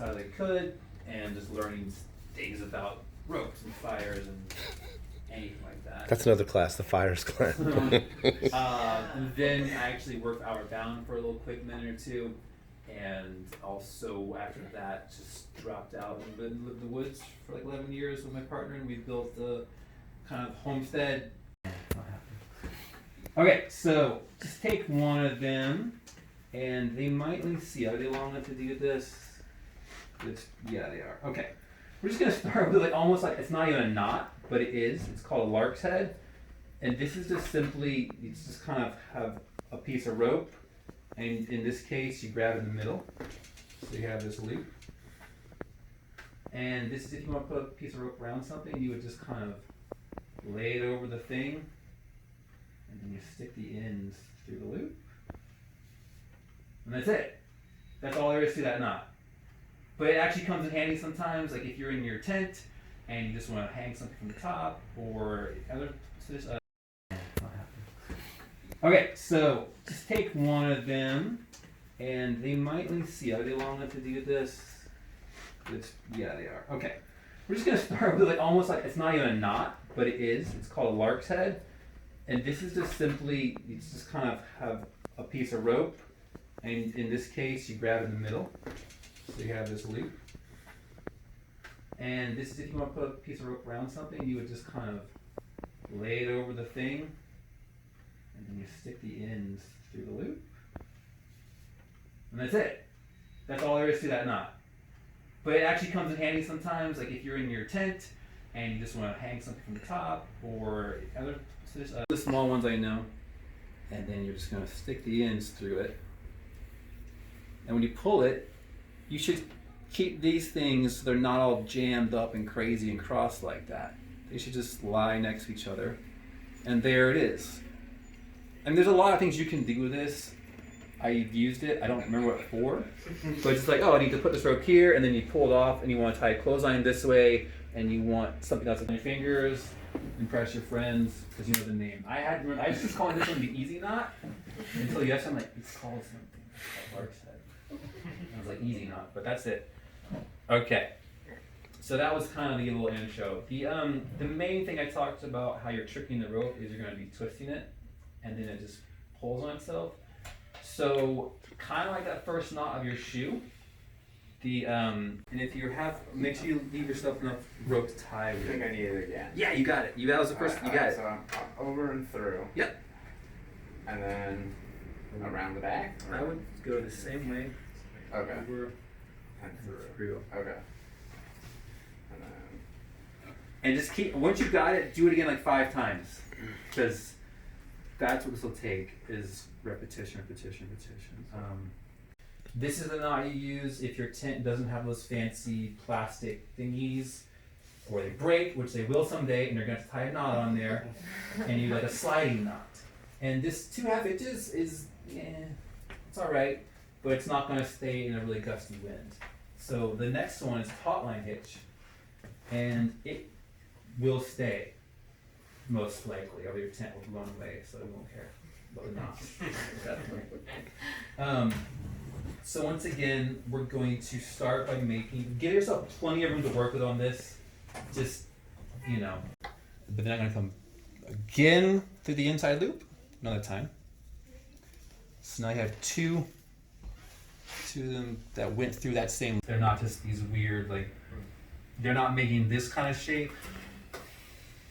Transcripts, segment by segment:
how they could, and just learning things about ropes and fires and anything like that. That's another class, the fires class. And then I actually worked Outward Bound for a little quick minute or two, and also after that just dropped out and lived in the woods for like 11 years with my partner, and we built a kind of homestead. Okay, so just take one of them, and they might, let me see, are they long enough to do this? Yeah, they are. Okay, we're just gonna start with like almost like, it's not even a knot, but it is. It's called a lark's head, and this is just simply, you just kind of have a piece of rope, and in this case, you grab in the middle, so you have this loop. And this is if you want to put a piece of rope around something, you would just kind of lay it over the thing, and then you stick the ends through the loop. And that's it. That's all there is to that knot. But it actually comes in handy sometimes, like if you're in your tent and you just want to hang something from the top, or other. Okay, so just take one of them, and they might, let me see, are they long enough to do this? Yeah, they are. Okay, we're just gonna start with like almost like, it's not even a knot, but it is. It's called a lark's head, and this is just simply, you just kind of have a piece of rope, and in this case, you grab in the middle, so you have this loop. And this is if you want to put a piece of rope around something, you would just kind of lay it over the thing, and then you stick the ends through the loop. And that's it. That's all there is to that knot. But it actually comes in handy sometimes, like if you're in your tent and you just want to hang something from the top, or other the small ones I know. And then you're just going to stick the ends through it. And when you pull it, you should keep these things so they're not all jammed up and crazy and crossed like that. They should just lie next to each other. And there it is. And there's a lot of things you can do with this. I've used it, I don't remember what for, but it's like, oh, I need to put this rope here, and then you pull it off, and you want to tie a clothesline this way, and you want something else on your fingers, impress your friends, because you know the name. I was just calling this one the easy knot, until yesterday I'm like, it's called something, it's called lark's head. I was like, easy knot, but that's it. Okay, so that was kind of the little intro. The main thing I talked about, how you're tricking the rope, is you're going to be twisting it, and then it just pulls on itself. So kind of like that first knot of your shoe. And if you make sure you leave yourself enough rope to tie with. I think I need it again. Yeah, you got it. That was the first. You got it. So I'm over and through. Yep. And then around the back. I would go the same way. Okay. Over And through. Okay. And just keep. Once you got it, do it again like 5 times, because that's what this will take, is repetition. This is the knot you use if your tent doesn't have those fancy plastic thingies, or they break, which they will someday, and you're going to tie a knot on there, and you like a sliding knot. And this 2.5 inches is, it's all right, but it's not going to stay in a really gusty wind. So the next one is taut line hitch, and it will stay. Most likely, or your tent will run away, so you won't care about the knot. So once again, we're going to start by give yourself plenty of room to work with on this. Just, But then I'm going to come again through the inside loop, another time. So now you have two of them that went through that same. They're not just these weird, they're not making this kind of shape.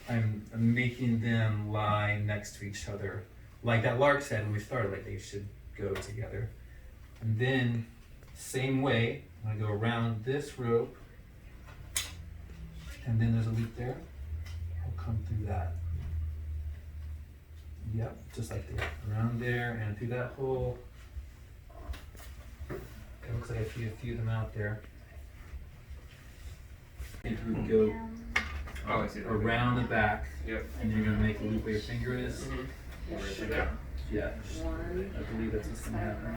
I'm making them lie next to each other. Like that lark said when we started, like they should go together. And then, same way, I'm gonna go around this rope, and then there's a loop there. I'll come through that. Yep, just like that. Around there and through that hole. It looks like I see a few of them out there. And we go around the back, Yep. and you're gonna make a loop where your finger is. Mm-hmm. Yeah. Yeah, I believe that's what's gonna happen.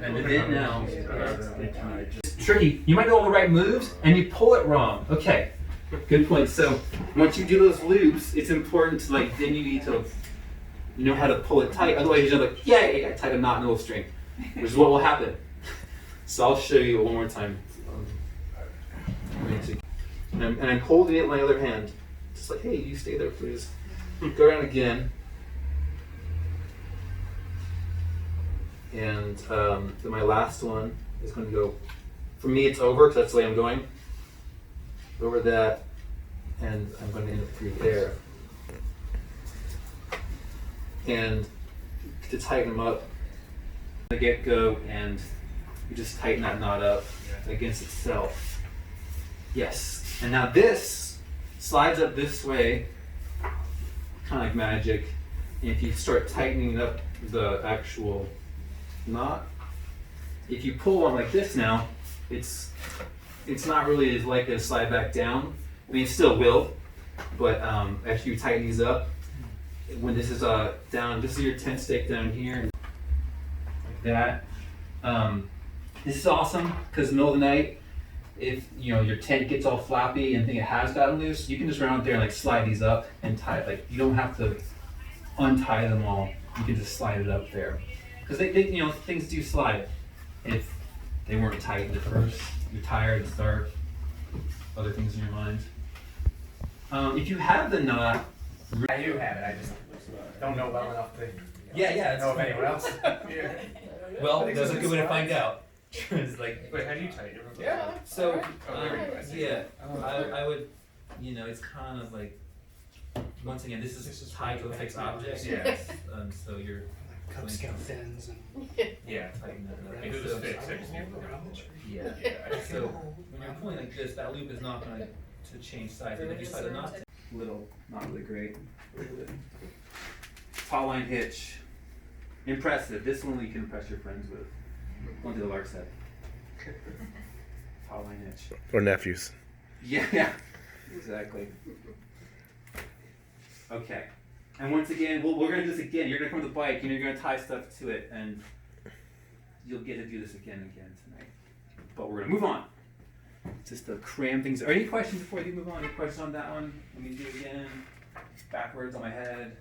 And then now, it's tricky. You might know all the right moves, and you pull it wrong. Okay, good point. So once you do those loops, it's important to then you need to know how to pull it tight. Otherwise, you're like, yay, I tied a knot in a little string, which is what will happen. So I'll show you one more time. And I'm holding it in my other hand. Just like, hey, you stay there, please. Go around again. And then my last one is going to go, for me it's over because that's the way I'm going. Over that, and I'm going to end up through there. And to tighten them up, the get-go, and you just tighten that knot up against itself. Yes. And now this slides up this way, kind of like magic. And if you start tightening up the actual knot, if you pull one like this now, it's not really as likely to slide back down. I mean, it still will, but after you tighten these up, when this is down, this is your tent stake down here, like that. This is awesome because in the middle of the night, if your tent gets all floppy and think it has gotten loose, you can just run out there and like slide these up and tie it. Like you don't have to untie them all. You can just slide it up there because they things do slide if they weren't tightened at first. You're tired, it's dark, other things in your mind. If you have the knot, I do have it. I just don't know well enough to yeah, know if anyone else. Well, that's a good way to find out. It's like, wait, how do you tighten it? Yeah. So, Okay. I would, it's kind of like, once again, this is tied to a fixed object. Yeah. So you're Cub Scout pins and Yeah. tightening that up. If it was fixed, I just need to around the tree. Yeah. Yeah. So when you're pulling like this, that loop is not going to change size. And if you slide the knot, little, not really great. Tall line hitch, impressive. This one you can impress your friends with. One to the lark set. Tall line hitch. Or nephews. Yeah, exactly. Okay, and once again, we're gonna do this again. You're gonna come to the bike, and you're gonna tie stuff to it, and you'll get to do this again and again tonight. But we're gonna move on. Just to cram things. Are any questions before you move on? Any questions on that one? Let me do it again. Backwards on my head.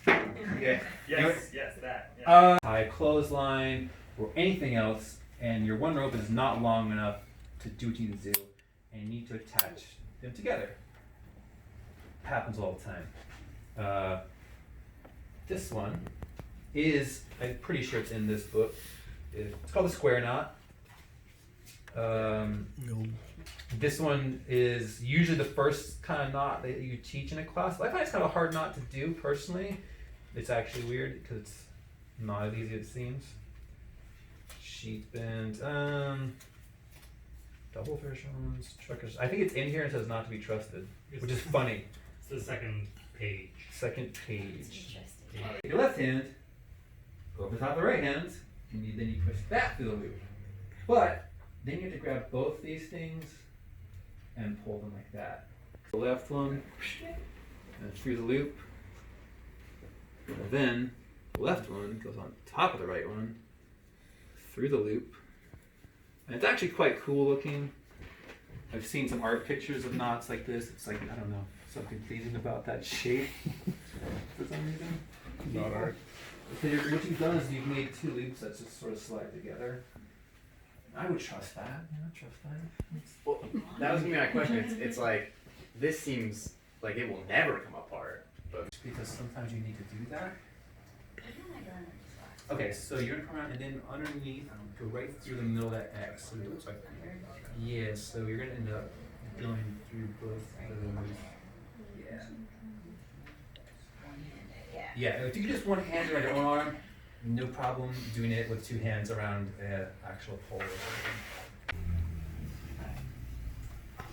Okay. Yes, that. Yeah. Tie a clothesline or anything else, and your one rope is not long enough to do what you need to do, and you need to attach them together. Happens all the time. This one is, I'm pretty sure it's in this book. It's called the square knot. This one is usually the first kind of knot that you teach in a class. I find it's kind of a hard knot to do personally. It's actually weird because it's not as easy as it seems. Sheet bend, double versions, truckers. I think it's in here and says not to be trusted, which is funny. It's the second page. Second page. Take your left hand, go over the top of the right hand, and then you push that through the loop. But then you have to grab both these things and pull them like that. The left one, and through the loop. And then the left one goes on top of the right one, through the loop. And it's actually quite cool looking. I've seen some art pictures of knots like this. It's like, I don't know, something pleasing about that shape for some reason. Not art. So what you've done is you've made two loops that just sort of slide together. I would trust that. I trust that. Well, that was gonna be my question. It's like this seems like it will never come apart, but Because sometimes you need to do that. Okay, so you're gonna come around and then underneath, go right through the middle of that X. So it looks like, yeah, so you're gonna end up going through both of those. Yeah, if you just one hand around your own arm, no problem doing it with two hands around an actual pole or something.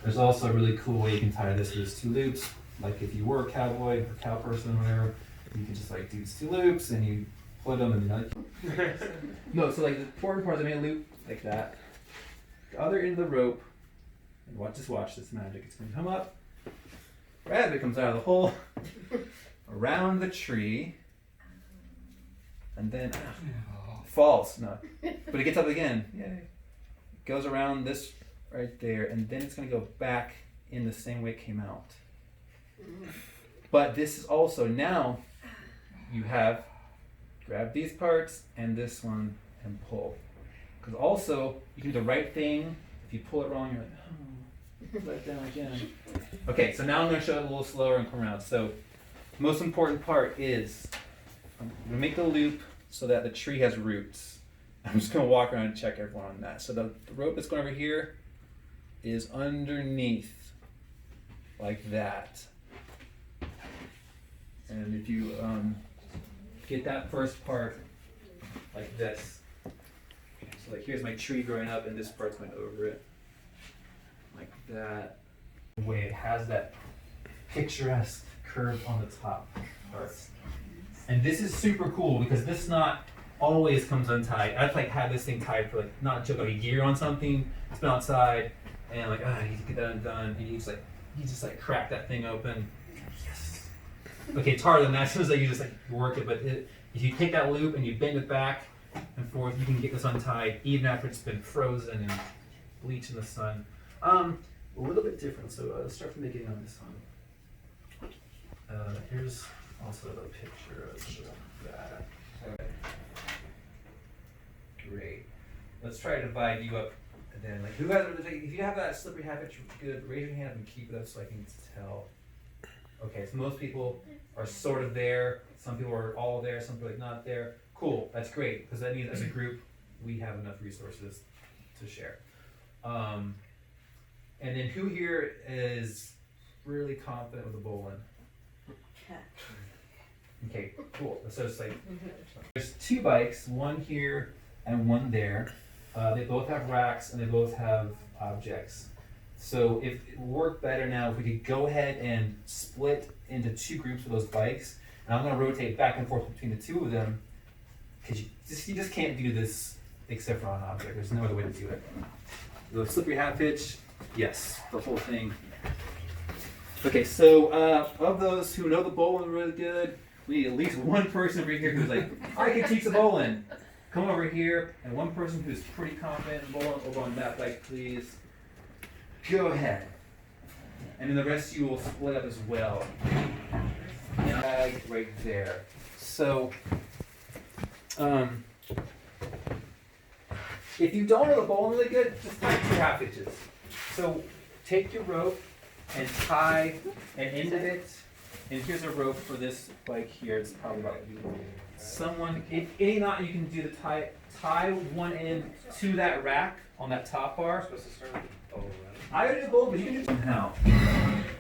There's also a really cool way you can tie this with two loops. Like if you were a cowboy or cow person or whatever, you can just like do these two loops and you put them and like no, so like the important part is I made a loop like that. The other end of the rope, and just watch this magic. It's gonna come up, rabbit comes out of the hole, around the tree, and then falls. No, but it gets up again. Yay! It goes around this right there, and then it's gonna go back in the same way it came out. But this is also now you have grab these parts and this one and pull. Because also, you can do the right thing. If you pull it wrong, you're like, oh, let it down again. Okay, so now I'm going to show it a little slower and come around. So, most important part is I'm going to make the loop so that the tree has roots. I'm just going to walk around and check everyone on that. So the rope that's going over here is underneath, like that. And if you get that first part like this, so like here's my tree growing up and this part's going over it, like that. The way it has that picturesque curve on the top part. And this is super cool because this knot always comes untied. I've like had this thing tied for like, not joke, like a year on something, it's been outside, and like, I need to get that undone, and you just like crack that thing open. Yes. Okay, it's harder than that, so it's like you just like work it, but if you take that loop and you bend it back and forth, you can get this untied even after it's been frozen and bleached in the sun. A little bit different, so let's start from the beginning on this one. Here's also a picture of that. Okay. Great. Let's try to divide you up. And then, like, who has? If you have that slippery habit, good. Raise your hand up and keep it up so I can tell. Okay, so most people are sort of there. Some people are all there. Some people are not there. Cool. That's great because that means as a group we have enough resources to share. And then who here is really confident with the bowling? Okay, cool. So it's like there's two bikes, one here and one there. They both have racks and they both have objects. So if it would work better now if we could go ahead and split into two groups for those bikes, and I'm going to rotate back and forth between the two of them because you just can't do this except for on an object. There's no other way to do it. The slippery hat pitch, yes, the whole thing. Okay, so of those who know the bowling really good, we need at least one person over here who's like, I can teach the bowling. Come over here, and one person who's pretty confident in bowling over on that bike, please. Go ahead. And then the rest of you will split up as well. Tag right there. So, if you don't know the bowling really good, just tie 2 half hitches. So take your rope and tie an end of it. And here's a rope for this bike here. It's probably about any knot you can do to tie one end to that rack on that top bar. I would do both, but you can do it now.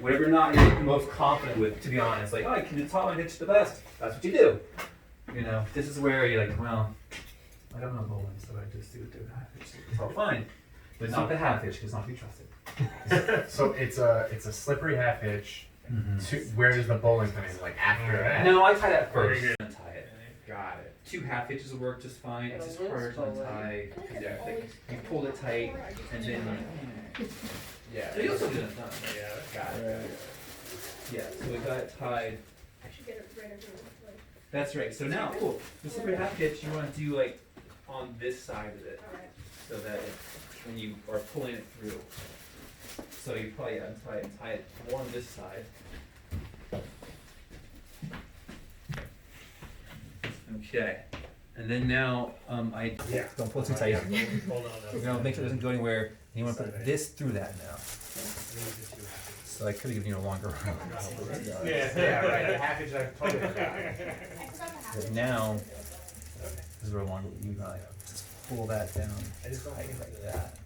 Whatever knot you're most confident with, to be honest. Like, oh, I can do top line hitch the best. That's what you do. You know, this is where you're like, well, I don't know bowling, so I just do the half hitch. It's all fine, but not the half hitch because not to be trusted. So it's a slippery half hitch. Mm-hmm. Where does the bowling come in? Like after that? No, I tie that first. Untie it. Got it. 2 half hitches will work just fine. It's just harder to untie. Yeah, like you pulled it tight and then. Yeah. So you also did it done. Yeah, got it. Yeah. So we got it tied. I should get it right over here. That's right. So now, cool. The slippery half hitch you want to do like on this side of it, so that when you are pulling it through. So you probably tie it more on this side. Okay. And then now don't pull it too tight. Hold on. We're gonna make sure it doesn't go anywhere. And you want to put this through that now. So I could have given you a longer run. Yeah, right. The half hitch I totally forgot. But now, this is where longer. You gotta just pull that down tight like that.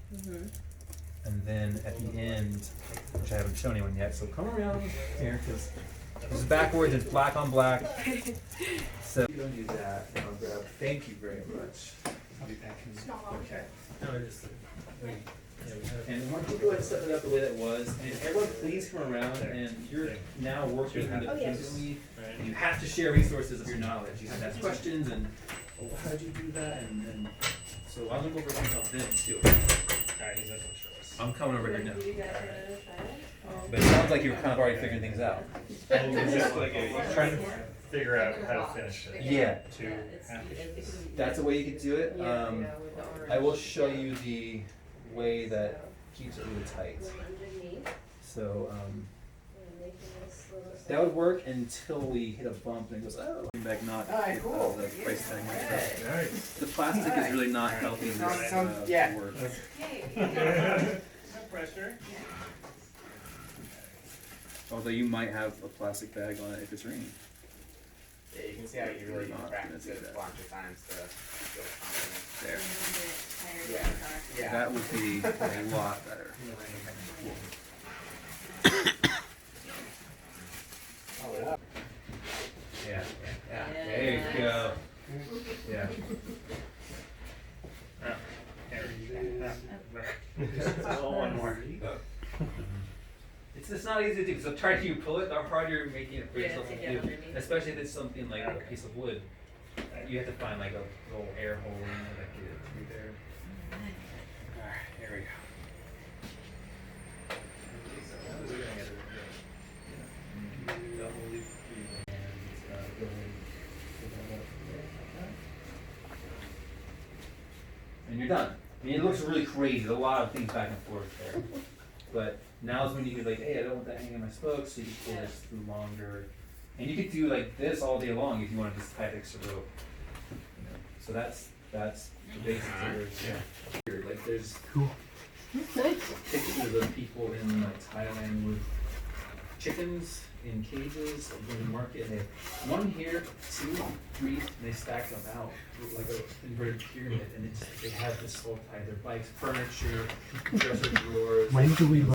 And then at the end, which I haven't shown anyone yet, so come around here because this is backwards. It's black on black. So you don't use that. I'll grab. Thank you very much. I'll be back in. Okay. No, just. And once you go ahead and set it up the way that was, and everyone please come around, and you're now working independently. You have to share resources of your knowledge. You have to ask questions, and how did you do that? And so I'm gonna go over and help them too. Alright, he's not gonna show us. I'm coming over here now. But it sounds like you were kind of already figuring things out. It's just like you're trying to figure out how to finish it. Yeah. 2 half hitches. That's a way you could do it. I will show you the way that keeps it really tight. So That would work until we hit a bump and it goes, oh. Back not Alright, cool. the price tag. Yeah. The plastic is really not helping this Yeah. work. No pressure. Although you might have a plastic bag on it if it's raining. Yeah, you can see how you really need to Not practice gonna it do a that. bunch of times to feel confident. There. Yeah. That would be a lot better. Yeah. There you go. Yeah. Oh, one more. It's not easy to do, so the harder you pull it, the harder you're making it for yourself to to get do. underneath. Especially if it's something like a piece of wood. You have to find like a little air hole in there that get it through there. Alright, there we go. And you're done. I mean, it looks really crazy. There's a lot of things back and forth there. But now is when you could like, hey, I don't want that hanging in my spokes, so you can pull this through longer. And you could do like this all day long if you want to just tie extra rope. You know, so that's the basics of it. Yeah. Like there's pictures of people in like Thailand with chickens in cages in the market. And they have one here, 2, 3, and they stack them out like a inverted pyramid. And they have this whole tie their bikes, furniture, dresser drawers. When do we